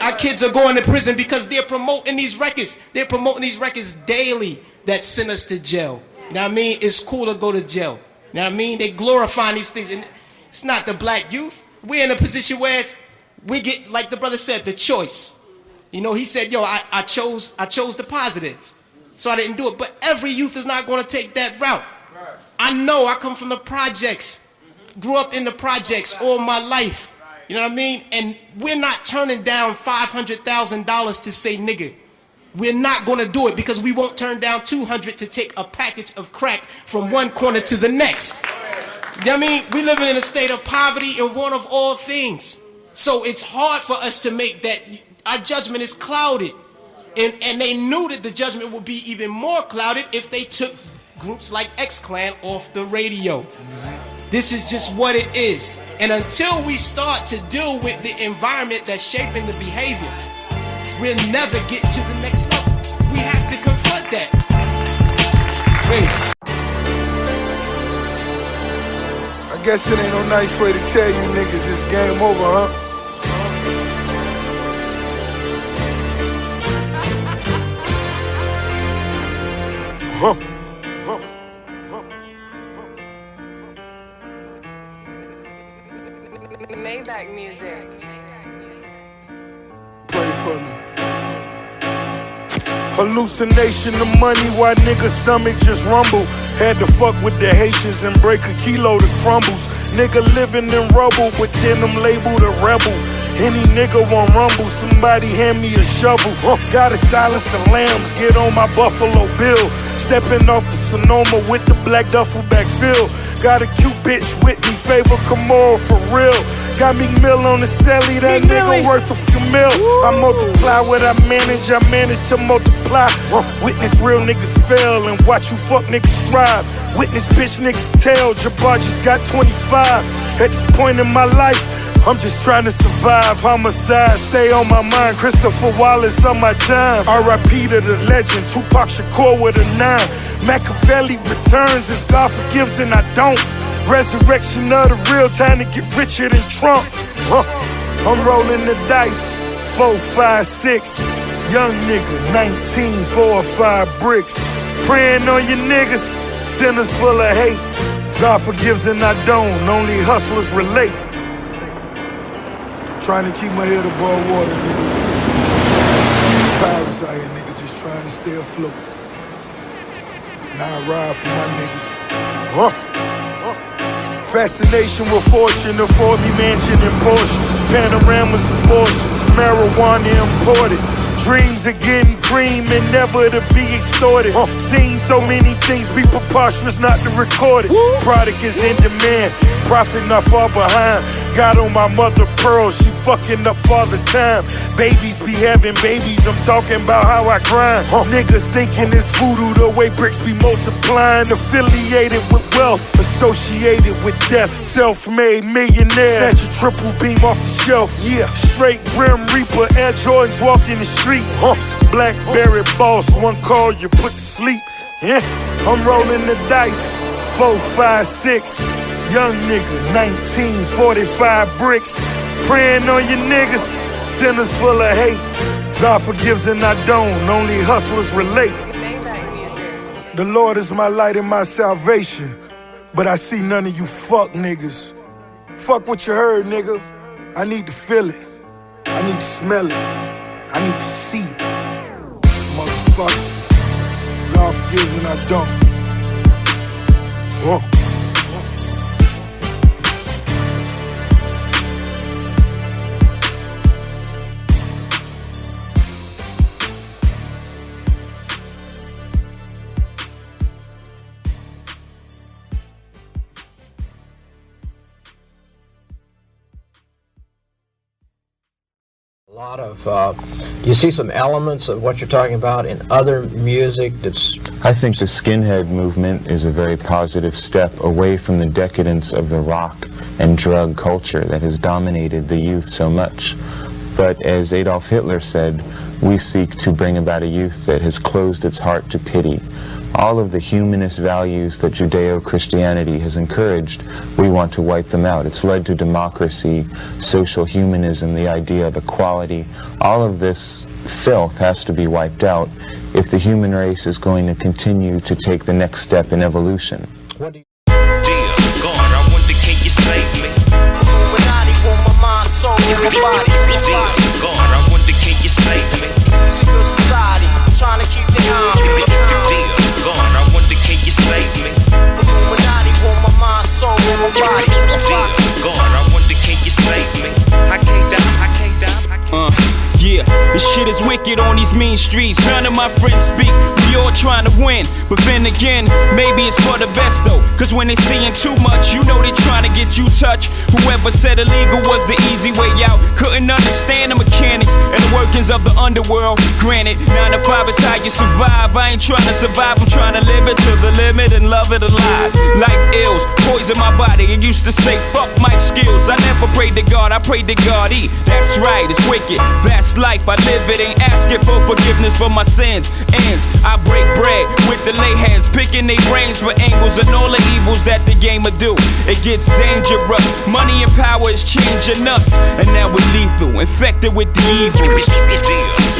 Our kids are going to prison because they're promoting these records. They're promoting these records daily that send us to jail. You know what I mean? It's cool to go to jail. You know what I mean? They glorify these things. And it's not the black youth. We're in a position where we get, like the brother said, the choice. You know, he said, yo, I chose the positive. So I didn't do it. But every youth is not going to take that route. I know, I come from the projects. Grew up in the projects all my life. You know what I mean? And we're not turning down $500,000 to say nigga. We're not going to do it because we won't turn down $200 to take a package of crack from one corner to the next. You know what I mean? We living in a state of poverty and want of all things. So it's hard for us to make that. Our judgment is clouded. And they knew that the judgment would be even more clouded if they took groups like X-Clan off the radio. This is just what it is. And until we start to deal with the environment that's shaping the behavior, we'll never get to the next level. We have to confront that. Thanks. I guess it ain't no nice way to tell you niggas it's game over, huh? Maybach music. Play for me. Hallucination of money while niggas' stomach just rumble. Had to fuck with the Haitians and break a kilo to crumbles. Nigga living in rubble, but then I'm labeled a rebel. Any nigga want rumble, somebody hand me a shovel. Gotta silence the lambs, get on my Buffalo Bill. Stepping off the Sonoma with the black duffel bag fill. Got a cute bitch with me, favor Camaro for real. Got me mill on the celly, that nigga worth a few mil. I multiply what I manage to multiply. Witness real niggas fail and watch you fuck niggas strive. Witness bitch niggas tell, Jabbar just got 25. At this point in my life, I'm just trying to survive. Homicide, stay on my mind. Christopher Wallace on my time. R.I.P. to the legend. Tupac Shakur with a 9. Machiavelli returns as God forgives and I don't. Resurrection of the real, time to get richer than Trump. I'm rolling the dice. 4, 5, 6. Young nigga, 19, 4 or 5 bricks. Praying on your niggas. Sinners full of hate. God forgives and I don't. Only hustlers relate. Trying to keep my head above water, nigga. Pirates out here, nigga, just trying to stay afloat. Now I ride for my niggas. Fascination with fortune, afford me mansion and Porsches. Panoramas and Porsches, marijuana imported. Dreams of getting cream and never to be extorted. Seen so many things be preposterous not to record it. Product is in demand, profit not far behind. Got on my mother pearl, she fucking up father time. Babies be having babies, I'm talking about how I grind. Niggas thinking it's voodoo the way bricks be multiplying. Affiliated with wealth, associated with death. Self-made millionaire, snatch a triple beam off the shelf. Yeah, straight Grim Reaper, Air Jordans walking the streets. Blackberry boss, one call you put to sleep. Yeah, I'm rolling the dice. 4, 5, 6. Young nigga, 19, 45 bricks. Praying on your niggas. Sinners full of hate. God forgives and I don't. Only hustlers relate. The Lord is my light and my salvation. But I see none of you fuck niggas. Fuck what you heard, nigga. I need to feel it. I need to smell it. I need to see it. Motherfucker. God forgives when I don't. Whoa. A lot of, do you see some elements of what you're talking about in other music that's... I think the skinhead movement is a very positive step away from the decadence of the rock and drug culture that has dominated the youth so much. But as Adolf Hitler said, we seek to bring about a youth that has closed its heart to pity. All of the humanist values that Judeo-Christianity has encouraged, we want to wipe them out. It's led to democracy, social humanism, the idea of equality. All of this filth has to be wiped out if the human race is going to continue to take the next step in evolution. What do you... God, I wonder, can you save me? Illuminati want my mind, soul, and my body. God, I wonder, can you save me? Secret society, trying to keep the army. God, I wonder, can you save me? Illuminati want my mind, soul, and my body. God, I wonder, can you save me? I can't die, I can't die, I can't die. Yeah, this shit is wicked on these mean streets. None of my friends speak, we all trying to win. But then again, maybe it's for the best though. Cause when they seeing too much, you know they trying to get you touched. Whoever said illegal was the easy way out couldn't understand the mechanics and the workings of the underworld. Granted, 9 to 5 is how you survive. I ain't trying to survive, I'm trying to live it to the limit and love it alive. Life ills, poison my body. It used to say, fuck my skills. I never prayed to God, I prayed to God. That's right, it's wicked, that's life. I live it, ain't asking for forgiveness for my sins. Ends, I break bread with the lay heads, picking their brains for angles and all the evils that the game will do. It gets dangerous, money and power is changing us, and now we're lethal, infected with the evils.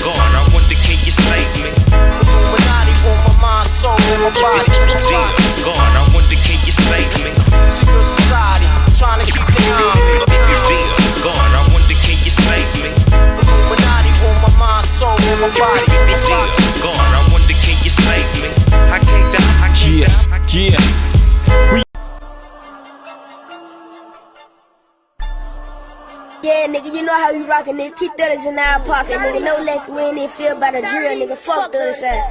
God, I wonder, can you save me? Illuminati want my mind, soul, and my body. God, I wonder, can you save me? Secret society, trying to keep the army. God, I wonder, can you save me? Illuminati want my mind, soul, and my body. God, I wonder, can you save me? I can't die, I can't die. Yeah. Yeah, nigga, you know how we rockin', nigga. Keep thudders in our pocket, nigga. No lack when they feel by the drill, nigga. Fuck the other side.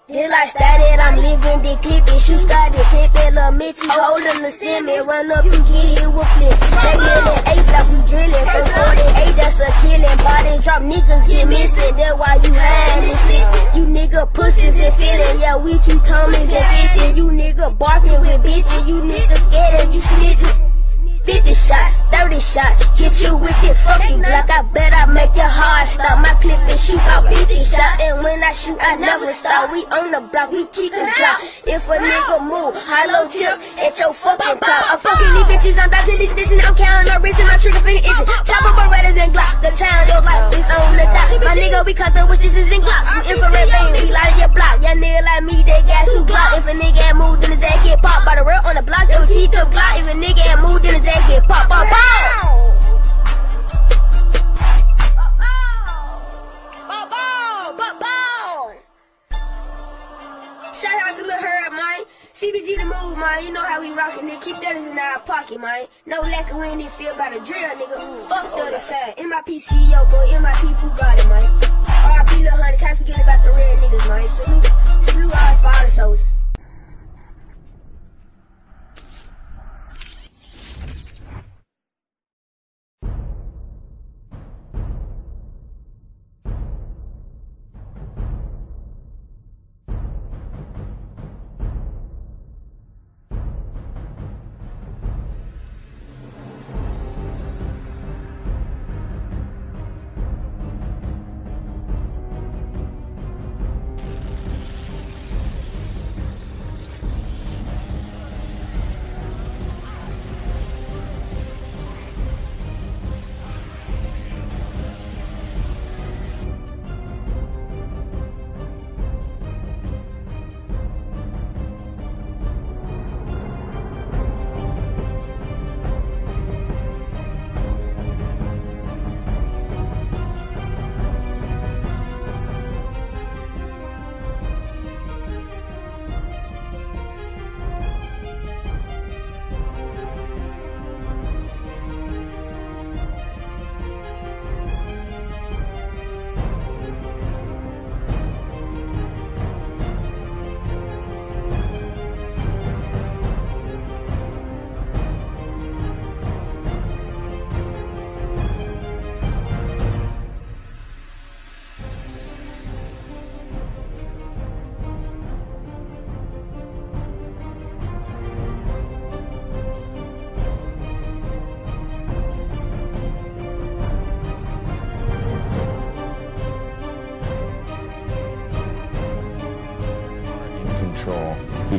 This lifestyle that I'm living, they clippin', shoot started pimpin', lil' Mitchie, holdin' the cement, run up and get hit with flip. They yellin' 8 like we drillin', from 48, that's a killin'. Body drop, niggas get missing, that's why you hidin' and snitchin'. You nigga pussies and feelin', yeah, we keep Thomas and 50. You nigga barking with bitches, you nigga scared and you snitchin'. 50 shots, 30 shots, hit you with this fucking Glock. I bet I make your heart stop. My clip and shoot out 50 shots. And when I shoot, I never stop. We on the block, we keep them drop. If a nigga move, hollow tips at your fucking top. I'm fucking these bitches, I'm dodging these snitching. I'm counting my wrist and my trigger finger itching. Chopper, Berettas, and Glocks. The town, your life is on the dot. My nigga, we cut the with stitches and Glocks. Some infrared beam, we light your block. Young nigga like me, they got 2 Glock. If a nigga ain't moved, then his ass get popped. By the rail on the block, they would keep them Glock. If a nigga ain't moved, then his ass get pop, pop, pop. Shout out to Lil Herb, man. CBG the move, man. You know how we rockin', nigga. Keep that in our pocket, man. No lack of wind, they feel by the drill, nigga. Fuck the other side. MIP CEO, boy. MIP who got it, man. RP Lil Honey, can't forget about the red niggas, man. Salute all the father soldiers.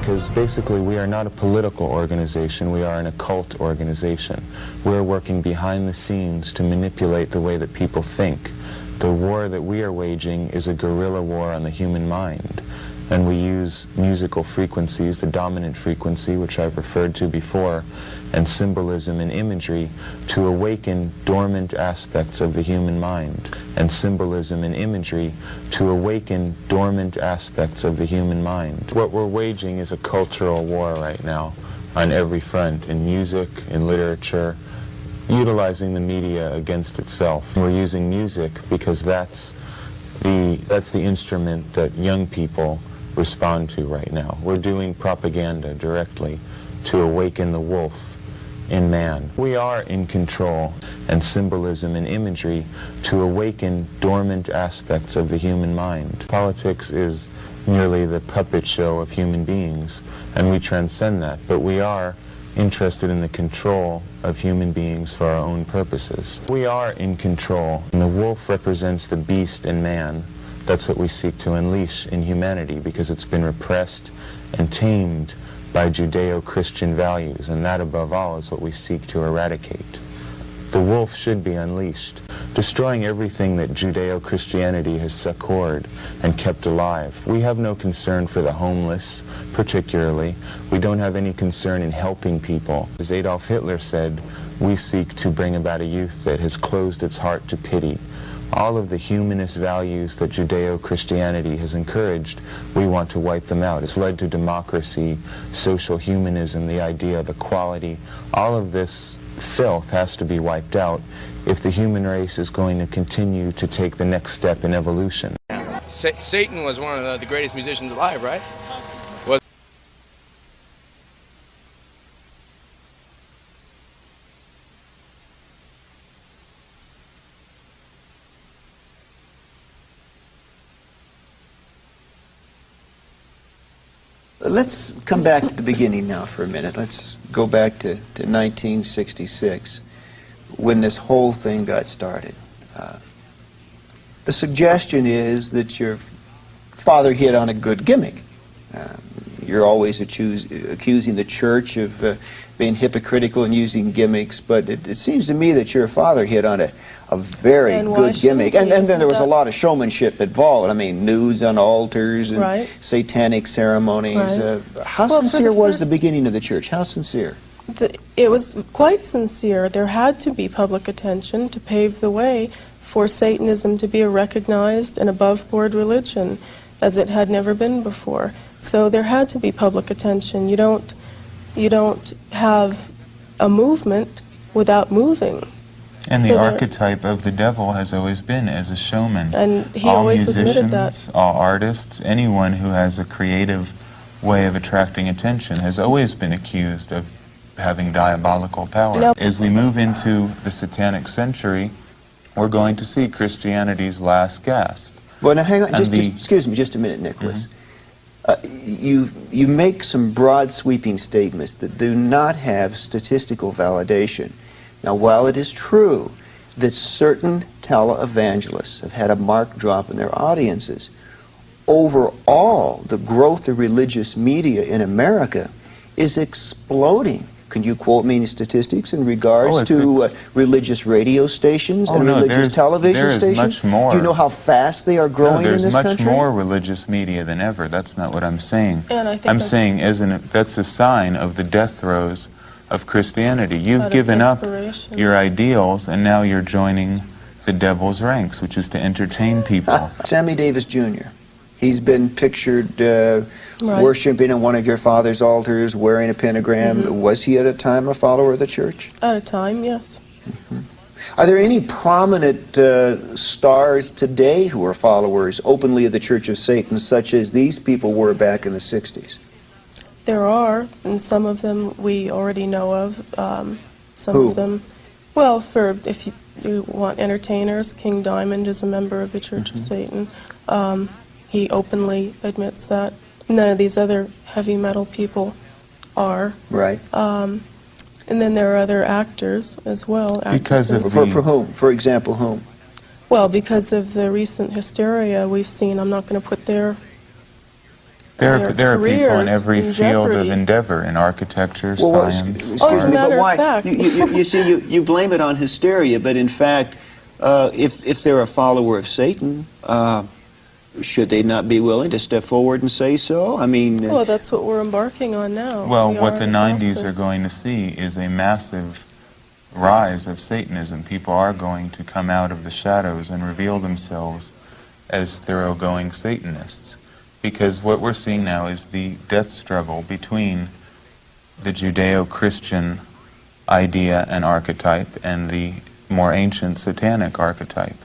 because basically we are not a political organization, we are an occult organization. We're working behind the scenes to manipulate the way that people think. The war that we are waging is a guerrilla war on the human mind. And we use musical frequencies, the dominant frequency, which I've referred to before, and symbolism and imagery to awaken dormant aspects of the human mind. And symbolism and imagery to awaken dormant aspects of the human mind. What we're waging is a cultural war right now on every front, in music, in literature, utilizing the media against itself. We're using music because that's the instrument that young people respond to right now. We're doing propaganda directly to awaken the wolf in man. We are in control, and symbolism and imagery to awaken dormant aspects of the human mind. Politics is merely the puppet show of human beings, and we transcend that, but we are interested in the control of human beings for our own purposes. We are in control, and the wolf represents the beast in man. That's what we seek to unleash in humanity, because it's been repressed and tamed by Judeo-Christian values, and that above all is what we seek to eradicate. The wolf should be unleashed, destroying everything that Judeo-Christianity has succored and kept alive. We have no concern for the homeless, particularly. We don't have any concern in helping people. As Adolf Hitler said, we seek to bring about a youth that has closed its heart to pity. All of the humanist values that Judeo-Christianity has encouraged, we want to wipe them out. It's led to democracy, social humanism, the idea of equality. All of this filth has to be wiped out if the human race is going to continue to take the next step in evolution. Satan was one of the greatest musicians alive, right? Let's come back to the beginning now for a minute. Let's go back to 1966, when this whole thing got started. The suggestion is that your father hit on a good gimmick. You're always accusing the church of being hypocritical and using gimmicks, but it seems to me that your father hit on a very good gimmick. And then there was a lot of showmanship involved. I mean, nudes on altars and satanic ceremonies. How sincere was the beginning of the church? How sincere? It was quite sincere. There had to be public attention to pave the way for Satanism to be a recognized and above-board religion, as it had never been before. So there had to be public attention. You don't have a movement without moving. And the archetype of the devil has always been as a showman. And he all always musicians, admitted that. All artists, anyone who has a creative way of attracting attention has always been accused of having diabolical power. No. As we move into the Satanic century, we're going to see Christianity's last gasp. Well, now hang on, excuse me just a minute, Nicholas. You make some broad sweeping statements that do not have statistical validation. Now, while it is true that certain televangelists have had a marked drop in their audiences, overall, the growth of religious media in America is exploding. Can you quote me any statistics in regards to religious radio stations and religious television stations? Much more. Do you know how fast they are growing in this country? There's much more religious media than ever. That's not what I'm saying. And I think I'm saying that's a sign of the death throes of Christianity. You've given up your ideals, and now you're joining the devil's ranks, which is to entertain people. Sammy Davis Jr., he's been pictured worshiping on one of your father's altars, wearing a pentagram. Was he at a time a follower of the church? At a time, yes. Are there any prominent stars today who are followers openly of the Church of Satan, such as these people were back in the 60s? There are, and some of them we already know of. Some Who? of them, well, if you want entertainers, King Diamond is a member of the Church of Satan. He openly admits that. None of these other heavy metal people are. Right. And then there are other actors as well. Because of for whom? For example, whom? Well, because of the recent hysteria we've seen, I'm not going to put their There their are people in careers every in field of jeopardy. endeavor, in architecture, science, Oh, as a art. matter But why? of fact. You see, you blame it on hysteria, but in fact, if they're a follower of Satan, should they not be willing to step forward and say so? I mean... Well, that's what we're embarking on now. Well, We what are the in 90s process. are going to see is a massive rise of Satanism. People are going to come out of the shadows and reveal themselves as thoroughgoing Satanists. Because what we're seeing now is the death struggle between the Judeo-Christian idea and archetype and the more ancient Satanic archetype.